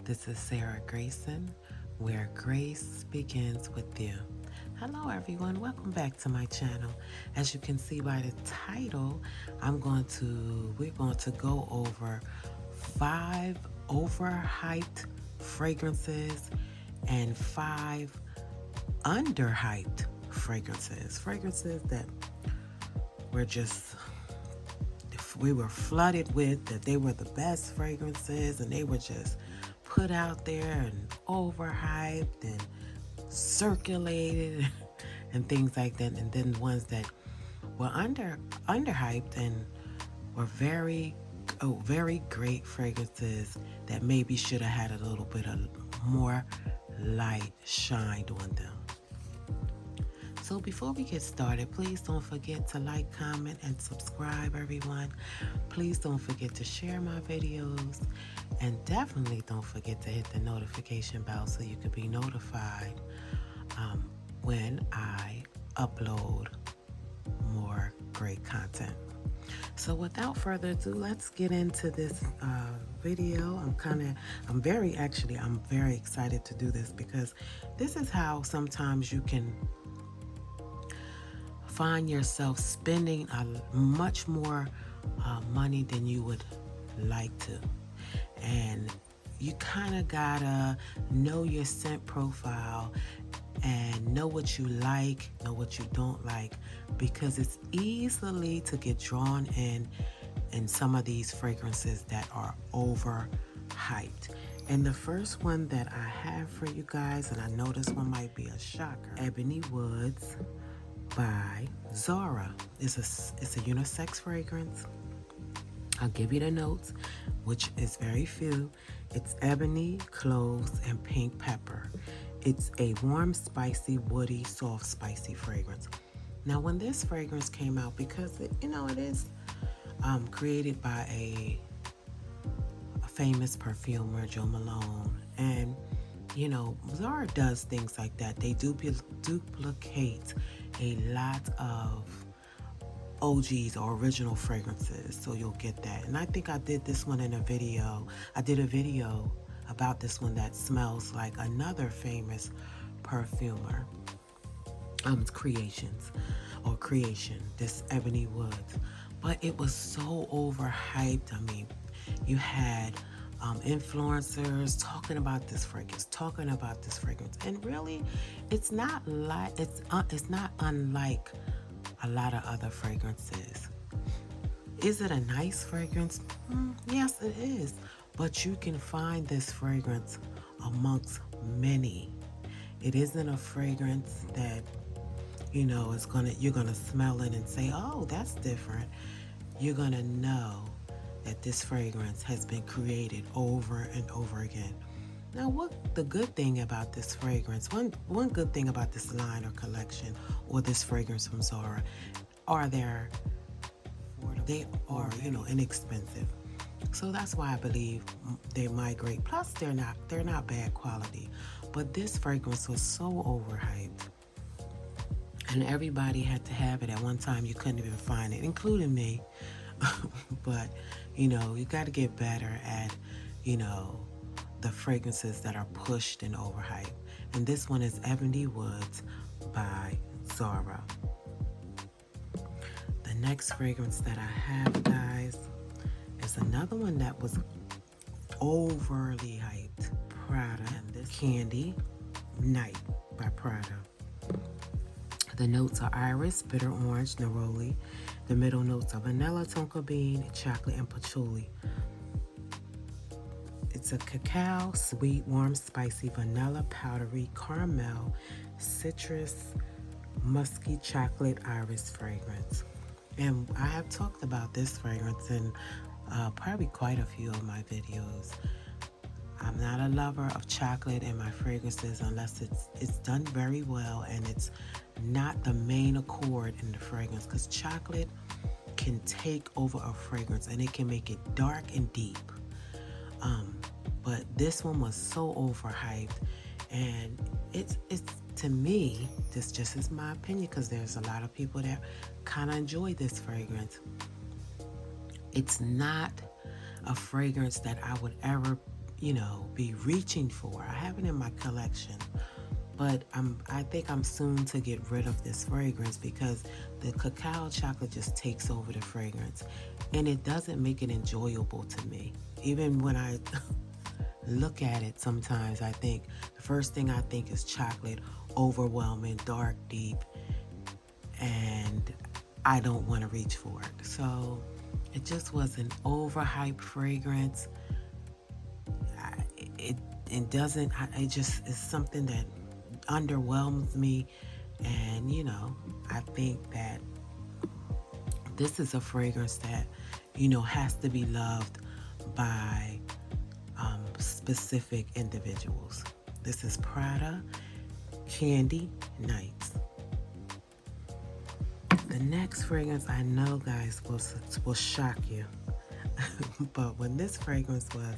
This is Sarah Grayson, where grace begins with you. Hello, everyone. Welcome back to my channel. As you can see by the title, we're going to go over 5 overhyped fragrances and 5 underhyped fragrances. Fragrances that were just we were flooded with, that they were the best fragrances and they were just put out there and overhyped and circulated and things like that. And then ones that were underhyped and were very great fragrances that maybe should have had a little bit of more light shined on them. So before we get started, please don't forget to like, comment, and subscribe, everyone. Please don't forget to share my videos. And definitely don't forget to hit the notification bell so you can be notified when I upload more great content. So without further ado, let's get into this video. I'm very excited to do this because this is how sometimes you can find yourself spending much more money than you would like to. And you kind of gotta know your scent profile and know what you like, know what you don't like, because it's easily to get drawn in some of these fragrances that are overhyped. And the first one that I have for you guys, and I know this one might be a shocker, Ebony Woods by Zara. It's a unisex fragrance. I'll give you the notes, which is very few. It's ebony, cloves, and pink pepper. It's a warm, spicy, woody, soft, spicy fragrance. Now, when this fragrance came out, because it is created by a famous perfumer, Joe Malone, and Zara does things like that. They duplicate a lot of OGs or original fragrances, so you'll get that. And I think I did this one in a video. I did a video about this one that smells like another famous perfumer creation, this Ebony Woods. But it was so overhyped. I mean, you had influencers talking about this fragrance, and really, it's not unlike a lot of other fragrances. Is it a nice fragrance? Yes, it is. But you can find this fragrance amongst many. It isn't a fragrance that you're gonna smell it and say, "Oh, that's different." You're gonna know that this fragrance has been created over and over again. Now, what the good thing about this fragrance, one good thing about this line or collection or this fragrance from Zara, they are inexpensive. So that's why I believe they migrate. Plus, they're not bad quality. But this fragrance was so overhyped, and everybody had to have it at one time. You couldn't even find it, including me. But you got to get better at the fragrances that are pushed and overhyped. And this one is Ebony Woods by Zara. The next fragrance that I have, guys, is another one that was overly hyped. Prada, and this Candy Night by Prada. The notes are iris, bitter orange, neroli. The middle notes are vanilla, tonka bean, chocolate, and patchouli. It's a cacao, sweet, warm, spicy, vanilla, powdery, caramel, citrus, musky, chocolate, iris fragrance. And I have talked about this fragrance in probably quite a few of my videos. I'm not a lover of chocolate in my fragrances unless it's done very well and it's not the main accord in the fragrance, because chocolate can take over a fragrance and it can make it dark and deep. But this one was so overhyped, and it's to me, this just is my opinion, because there's a lot of people that kind of enjoy this fragrance. It's not a fragrance that I would ever be reaching for. I have it in my collection, but I think I'm soon to get rid of this fragrance because the cacao chocolate just takes over the fragrance, and it doesn't make it enjoyable to me. Even when I look at it, sometimes I think the first thing I think is chocolate, overwhelming, dark, deep, and I don't want to reach for it. So it just was an overhyped fragrance. It doesn't, it just is something that underwhelms me. And, I think that this is a fragrance that, has to be loved by specific individuals. This is Prada Candy Nights. The next fragrance, I know, guys, will shock you. But when this fragrance was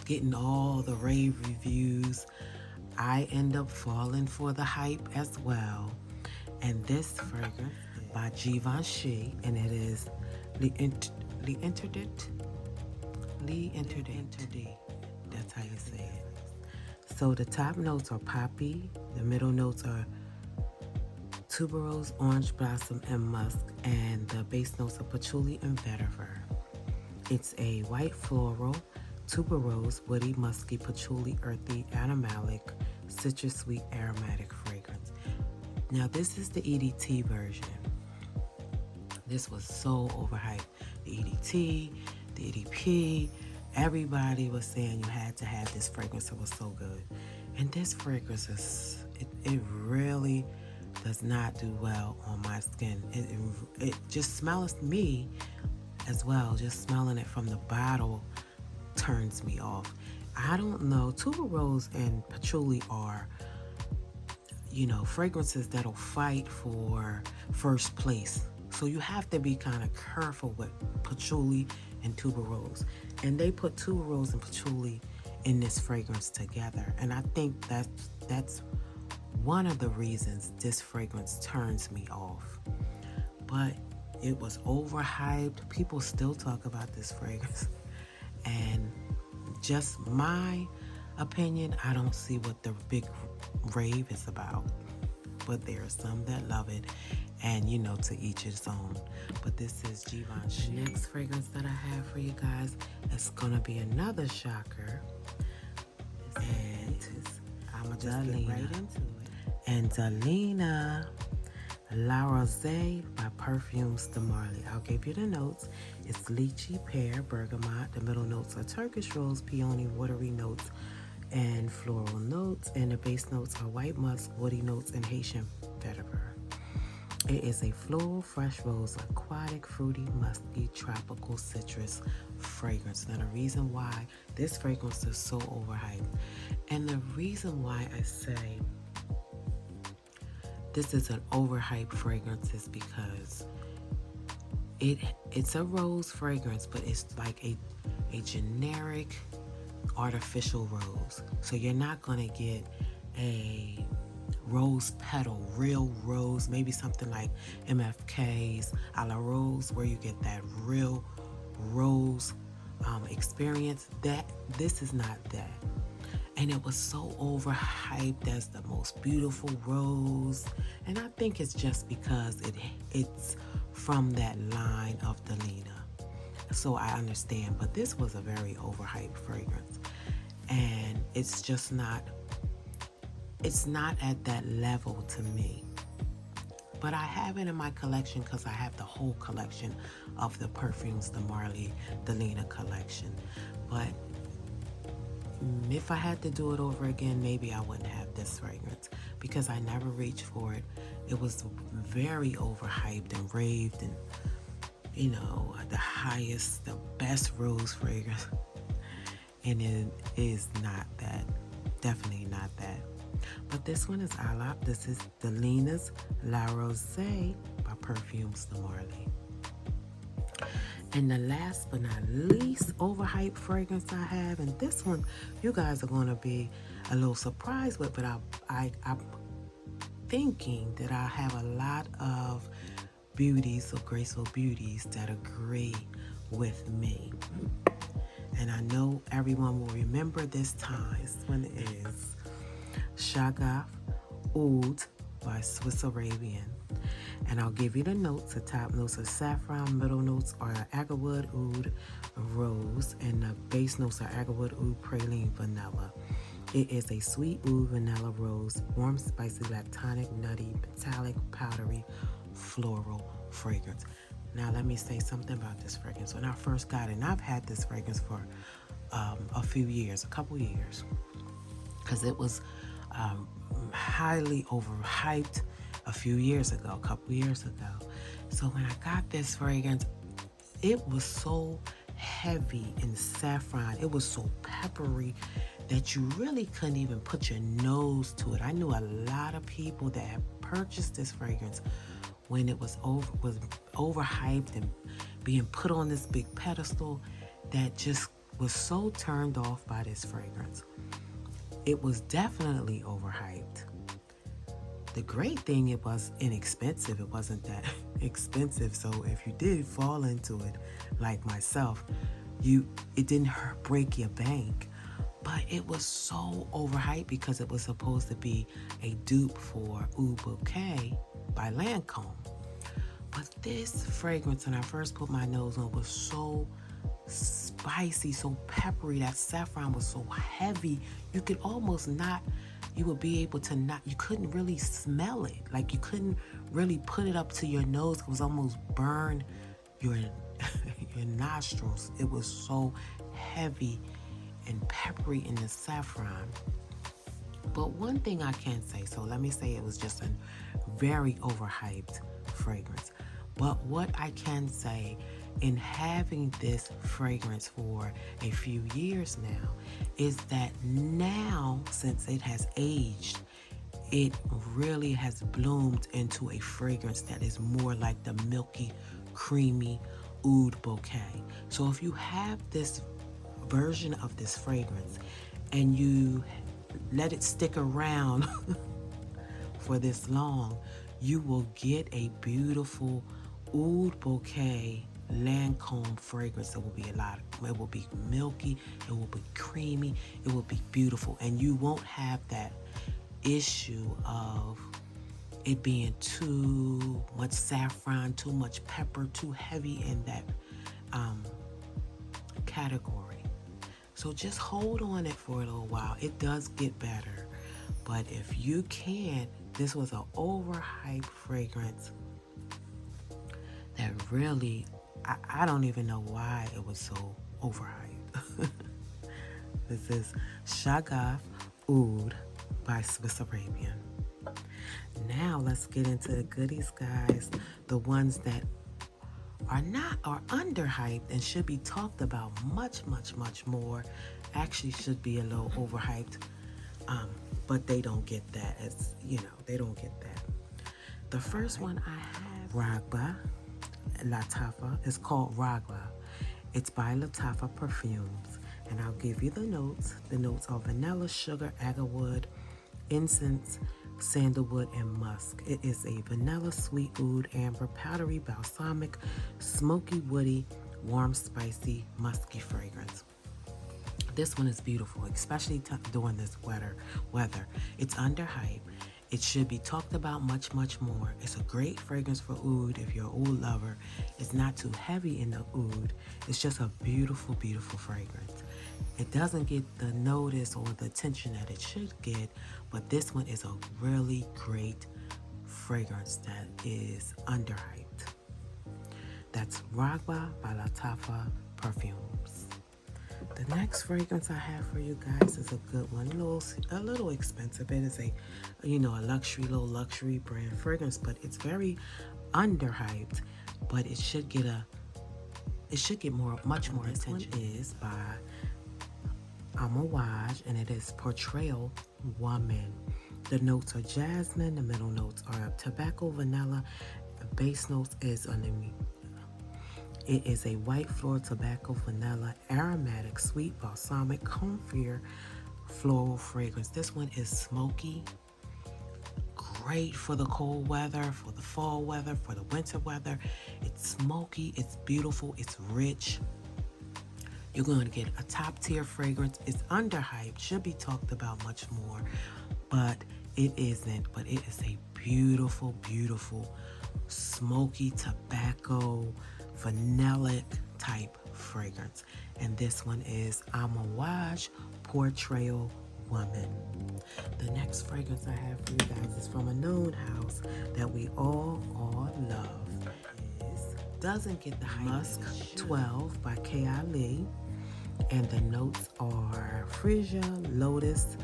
getting all the rave reviews, I end up falling for the hype as well. And this fragrance is by Givenchy, and it is The Internet. That's how you say it. So the top notes are poppy. The middle notes are tuberose, orange blossom, and musk. And the base notes are patchouli and vetiver. It's a white floral, tuberose, woody, musky, patchouli, earthy, animalic, citrus sweet, aromatic fragrance. Now this is the EDT version. This was so overhyped. The EDT, the EDP, everybody was saying you had to have this fragrance. It was so good. And this fragrance it really does not do well on my skin. It just smells me as well. Just smelling it from the bottle turns me off. I don't know. Tuberose and patchouli are, fragrances that'll fight for first place. So you have to be kind of careful with patchouli and tuberose. And they put tuberose and patchouli in this fragrance together. And I think that's one of the reasons this fragrance turns me off. But it was overhyped. People still talk about this fragrance. And just my opinion, I don't see what the big rave is about. But there are some that love it. And, to each his own. But this is Givenchy. The next fragrance that I have for you guys is going to be another shocker. And I'm going to just get right into it. And Delina La Rose by Perfumes de Marly. I'll give you the notes. It's lychee, pear, bergamot. The middle notes are Turkish rose, peony, watery notes, and floral notes. And the base notes are white musk, woody notes, and Haitian vetiver. It is a floral, fresh rose, aquatic, fruity, musky, tropical citrus fragrance. Now, the reason why this fragrance is so overhyped, and the reason why I say this is an overhyped fragrance is because it's a rose fragrance, but it's like a generic artificial rose. So you're not going to get a rose petal, real rose, maybe something like MFK's a la Rose, where you get that real rose experience. This is not that. And it was so overhyped as the most beautiful rose. And I think it's just because it's from that line of Delina. So I understand, but this was a very overhyped fragrance. And it's just not at that level to me. But I have it in my collection because I have the whole collection of the Perfumes de Marly Delina collection. But if I had to do it over again, maybe I wouldn't have this fragrance because I never reached for it. It was very overhyped and raved and, the highest, the best rose fragrance. And it is not that. Definitely not that. But this one is This is Delina's La Rose by Perfumes de Marly. And the last but not least overhyped fragrance I have, and this one you guys are going to be a little surprised with, but I'm thinking that I have a lot of beauties or graceful beauties that agree with me. and I know everyone will remember this time. This one is Shagaf Oud by Swiss Arabian. And I'll give you the notes. The top notes are saffron, middle notes are agarwood, oud, rose, and the base notes are agarwood, oud, praline, vanilla. It is a sweet oud, vanilla, rose, warm, spicy, lactonic, nutty, metallic, powdery, floral fragrance. Now let me say something about this fragrance. When I first got it, and I've had this fragrance for a few years, a couple years, because it was highly overhyped a few years ago, a couple years ago. So when I got this fragrance, it was so heavy in saffron. It was so peppery that you really couldn't even put your nose to it. I knew a lot of people that had purchased this fragrance when it was overhyped and being put on this big pedestal, that just was so turned off by this fragrance. It was definitely overhyped. The great thing, it was inexpensive. It wasn't that expensive. So if you did fall into it, like myself, it didn't break your bank. But it was so overhyped because it was supposed to be a dupe for Oud Bouquet by Lancome. But this fragrance, when I first put my nose on, was so spicy, so peppery. That saffron was so heavy. You could almost not, you would be able to not, you couldn't really smell it. Like you couldn't really put it up to your nose. It was almost burn your nostrils. It was so heavy and peppery in the saffron. But one thing I can say, so let me say it was just a very overhyped fragrance. But what I can say, in having this fragrance for a few years now, is that now, since it has aged, it really has bloomed into a fragrance that is more like the milky, creamy Oud Bouquet. So if you have this version of this fragrance and you let it stick around for this long, you will get a beautiful Oud Bouquet Lancome fragrance. It will be it will be milky, it will be creamy, it will be beautiful, and you won't have that issue of it being too much saffron, too much pepper, too heavy in that category. So just hold on it for a little while. It does get better. But if you can't, this was an overhyped fragrance that really, I don't even know why it was so overhyped. This is Shagaf Oud by Swiss Arabian. Now let's get into the goodies, guys. The ones that are underhyped and should be talked about much, much, much more. Actually should be a little overhyped, but they don't get that, as you know, they don't get that. The first one I have, Ragla Latafa. It's called Ragla. It's by Latafa Perfumes, and I'll give you the notes. The notes are vanilla, sugar, agarwood, incense, sandalwood, and musk. It is a vanilla, sweet oud, amber, powdery, balsamic, smoky, woody, warm, spicy, musky fragrance. This one is beautiful, especially during this weather. It's underhyped. It should be talked about much, much more. It's a great fragrance for oud if you're an oud lover. It's not too heavy in the oud. It's just a beautiful, beautiful fragrance. It doesn't get the notice or the attention that it should get, but this one is a really great fragrance that is underhyped. That's Ragla by Latafa Perfumes. The next fragrance I have for you guys is a good one, a little expensive. It is a little luxury brand fragrance, but it's very underhyped. But it should get much more attention. This one is by Amouage, and it is Portrayal Woman. The notes are jasmine. The middle notes are tobacco, vanilla. The base notes is It is a white floral, tobacco, vanilla, aromatic, sweet, balsamic, comfort, floral fragrance. This one is smoky. Great for the cold weather, for the fall weather, for the winter weather. It's smoky, it's beautiful, it's rich. You're going to get a top tier fragrance. It's underhyped, should be talked about much more, but it isn't. But it is a beautiful, beautiful smoky tobacco, vanillic type fragrance. And this one is Amouage Portrayal Woman. The next fragrance I have for you guys is from a known house that we all love. Doesn't get the hype. Musk 12 by K.I. Lee. And the notes are freesia, lotus,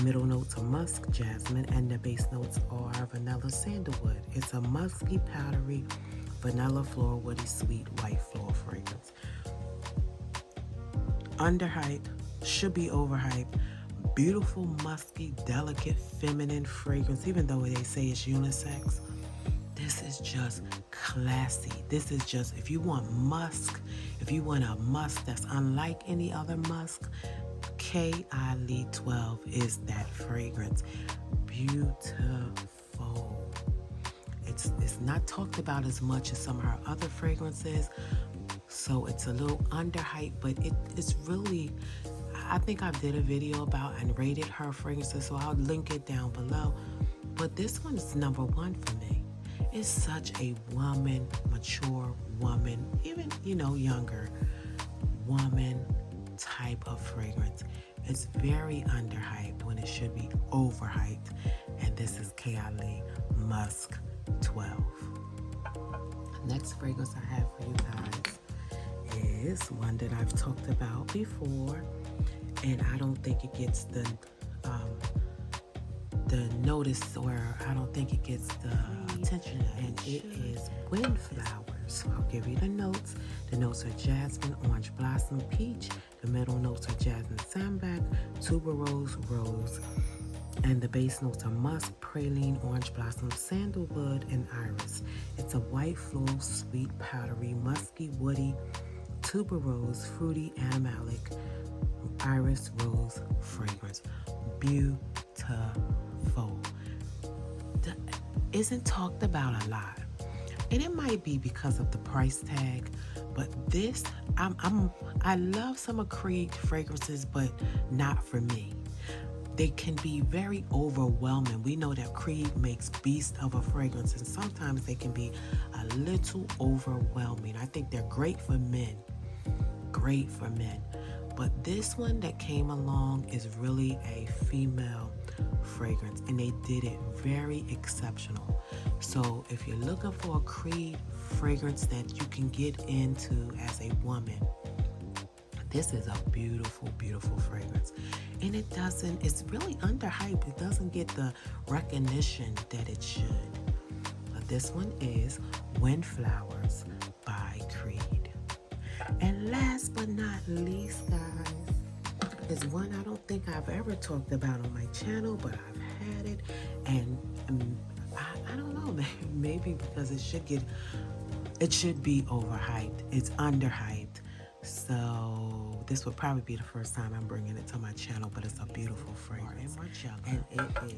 middle notes are musk, jasmine, and the base notes are vanilla, sandalwood. It's a musky, powdery, vanilla, floral, woody, sweet, white floral fragrance. Underhyped, should be overhyped. Beautiful, musky, delicate, feminine fragrance, even though they say it's unisex. This is just classy. This is just, if you want musk, if you want a musk that's unlike any other musk, K.I. Lee 12 is that fragrance. Beautiful. It's not talked about as much as some of her other fragrances, so it's a little underhyped, but it's really, I think I did a video about and rated her fragrances, so I'll link it down below. But this one's number one for me. It's such a woman, mature woman, even, younger woman type of fragrance. It's very underhyped when it should be overhyped. And this is K.I. Lee Musk 12. Next fragrance I have for you guys is one that I've talked about before, and I don't think it gets the notice, or I don't think it gets the attention, and it is Windflowers. I'll give you the notes. The notes are jasmine, orange blossom, peach. The middle notes are jasmine, sambac, tuberose, rose, and the base notes are musk, praline, orange blossom, sandalwood, and iris. It's a white, floral, sweet, powdery, musky, woody, tuberose, fruity, animalic, iris, rose fragrance. Beautiful. Isn't talked about a lot, and it might be because of the price tag, but this, I love some of Creed fragrances, but not for me. They can be very overwhelming. We know that Creed makes beast of a fragrance, and sometimes they can be a little overwhelming. I think they're great for men, but this one that came along is really a female fragrance, and they did it very exceptional. So if you're looking for a Creed fragrance that you can get into as a woman, this is a beautiful, beautiful fragrance. And it's really underhyped. It doesn't get the recognition that it should. But this one is Windflowers by Creed. And last but not least, guys, is one I don't think I've ever talked about on my channel, but I've had it, and I don't know, maybe because it should be overhyped. It's underhyped. So this would probably be the first time I'm bringing it to my channel, but it's a beautiful fragrance.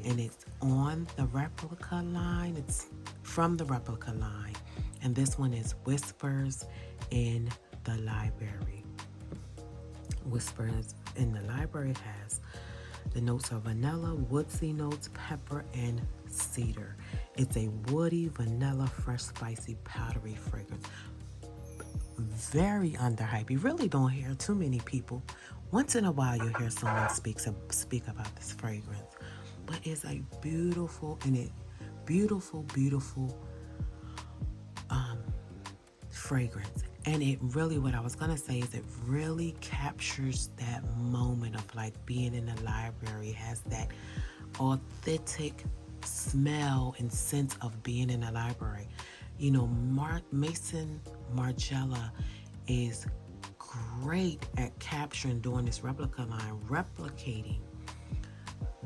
And it's on the replica line. It's from the replica line. And this one is Whispers in the Library. Whispers in the Library has the notes are vanilla, woodsy notes, pepper, and cedar. It's a woody, vanilla, fresh, spicy, powdery fragrance. Very underhyped. You really don't hear too many people. Once in a while, you'll hear someone speak about this fragrance. But it's a beautiful fragrance. And it really, what I was going to say is it really captures that moment of like being in the library. It has that authentic smell and sense of being in a library. Mason Margiela is great at capturing during this replica line, replicating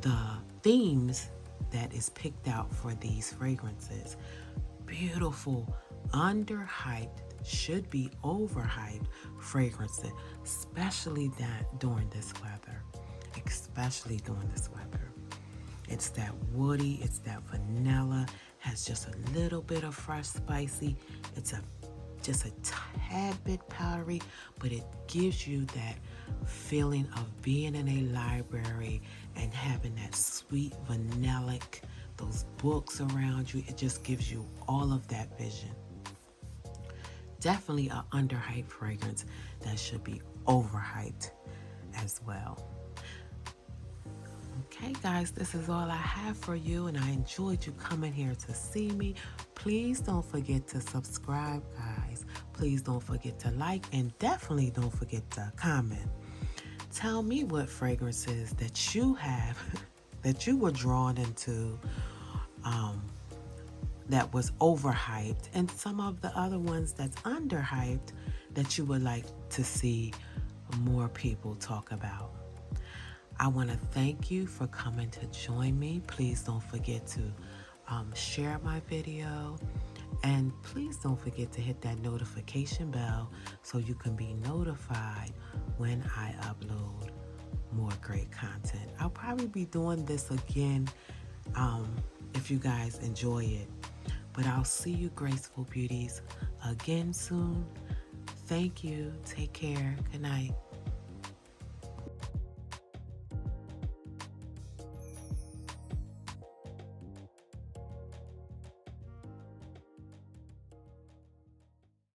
the themes that is picked out for these fragrances. Beautiful, underhyped, should be overhyped fragrances, especially during this weather. It's that woody, it's that vanilla, has just a little bit of fresh spicy. It's a just a tad bit powdery, but it gives you that feeling of being in a library and having that sweet vanillic, those books around you. It just gives you all of that vision. Definitely a underhyped fragrance that should be overhyped as well. Okay, guys, this is all I have for you, and I enjoyed you coming here to see me. Please don't forget to subscribe, guys. Please don't forget to like, and definitely don't forget to comment. Tell me what fragrances that you have that you were drawn into, that was overhyped, and some of the other ones that's underhyped that you would like to see more people talk about. I want to thank you for coming to join me. Please don't forget to share my video, and please don't forget to hit that notification bell so you can be notified when I upload more great content. I'll probably be doing this again if you guys enjoy it. But I'll see you graceful beauties again soon. Thank you. Take care. Good night.